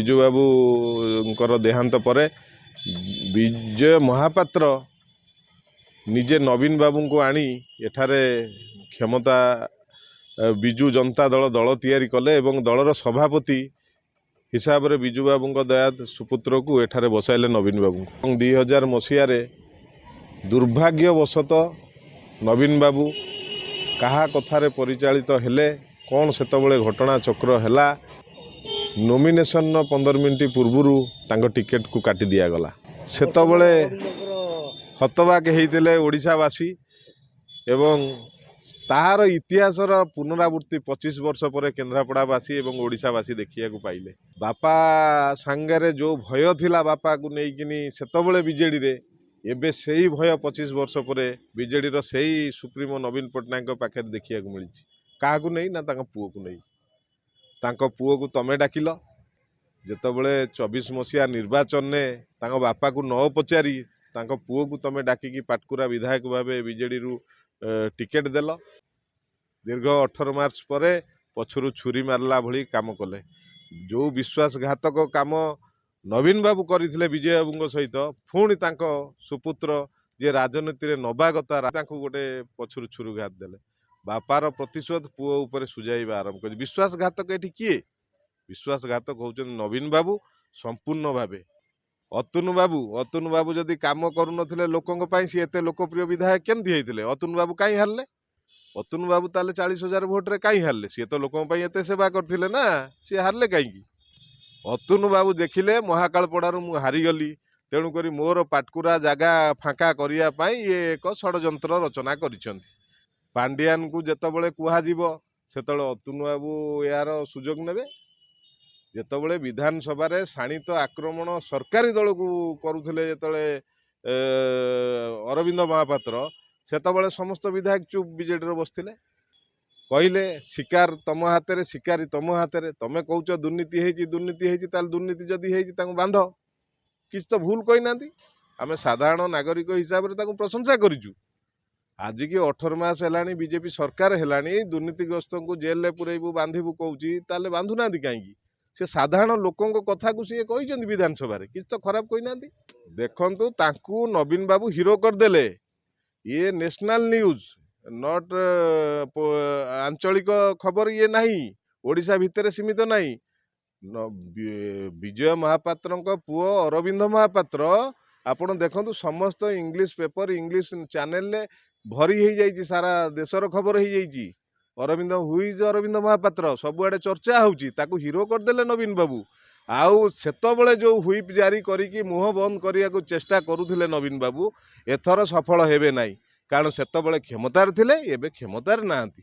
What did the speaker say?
ବିଜୁ ବାବୁଙ୍କର ଦେହାନ୍ତ ପରେ विजय महापात्र निजे नवीन बाबू को आनी एठारे क्षमता विजु जनता दल दल तैयारी कले एवं दलर सभापति हिसाब रे विजु बाबू दया सुपुत्र को एठारे बसाइले नवीन बाबू 2000 मसीह दुर्भाग्यवशत नवीन बाबू कहा कथारे परिचालित हेले कौन सेतबले घटना चक्र हैला नॉमिनेशन 15 मिनट पूर्व तांको टिकेट को काटी दिया गला सेतबले हतबाक होइतिले ओडिशावासी एवं तार इतिहासर पुनरावृत्ति 25 वर्ष पर केन्द्रापड़ावासी एवं ओडिशावासी देखिया को पाइले बापा सांगरे जो भय थिला बापा को नेइकिनी सेतबले बीजेडी रे एबे सेही भय 25 वर्ष पर बीजेडी रो सेही सुप्रीमो नवीन पट्टनायक पाखे देखिया को मिली क्या नहीं ना तांको पुओ को नहीं तांको पुओ को तमे डाकिल जेतबले 24 मसीहा निर्वाचन ने तांको बापा को न पचारि तांको पुओ को तमे डाकिकी पाटकुरा विधायक भावे बीजेडी रु टिकेट देल दीर्घ 18 मार्च पर पछरु छुरी मारला भली काम कले जो विश्वासघातक काम नवीन बाबू करथिले विजय बाबू सहित पुणी तांको सुपुत्र जे राजनीति रे नवागता तांको गोटे पछरु छुरुघात देले बापार प्रतिशोध पुओ उपर सुझाइबा आरंभ कर विश्वासघातक एठी किए विश्वासघातक होउछन नवीन बाबू संपूर्ण भावे अतुन बाबू जदि काम करू नथिले लोकंक पई सी एते लोकप्रिय विधायक केमथि हेतिले अतुन बाबू काई हारले अतुन बाबू ताले 40,000 वोट रे काई हारले सी तो लोकंक पई एते सेवा करथिले ना सी हारले काई की अतुन बाबू देखिले महाकालपड़ारू मु हारी गली तेणु करी मोर पाटकुरा जागा फांका करिया पई ये एक षडयंत्र रचना करिसंती पांडियान को जेतबले कुहा जीवो सेतबले अतुन बाबू यार सुजोग नेबे जेतबले विधानसभा रे शाणित आक्रमण सरकारी दल को करुथिले जेतबले अरविंद महापात्र सेतबले समस्त विधायक चुप बीजेडी रो बसथिले कहले शिकार तम हाथ रे शिकारी तम हाथ रे तमे कहउछ दुर्नीति हेची ताल दुर्नीति जदि हेची तांको बांध किछ तो भूल कहि नांती आमे साधारण नागरिक हिसाब रे तांको प्रशंसा करिचु आज की 18 मास हेलानी बीजेपी सरकार हेलानी दुर्नीतिग्रस्त को जेल ले पुरेबू बांधिबू कहउची ताले बांधु नांती काईकी से साधारण लोकों कथा को सी कही विधानसभा कि तो खराब कही ना देखु तांकू नवीन बाबू हिरो करदेले ये नेशनल न्यूज नॉट आंचलिक खबर ये नहीं ओडिशा भितर सीमित नहीं विजय महापात्र पुओ अरविंद महापात्र आपण देखु समस्त इंग्लिश पेपर इंग्लिश चैनल ले भरी हो जाइए सारा देशर खबर हो जाइए अरविंद हुईज अरविंद महापात्र सबुआड़े चर्चा होउची ताकू हिरो करदेले नवीन बाबू आउ सेतबले जो हुईप जारी करिकी मुह बंद करिया को चेष्टा करुथिले नवीन बाबू एथर सफल हेबे नाही कारण सेतबले क्षमतार थिले एबे क्षमतार नांती।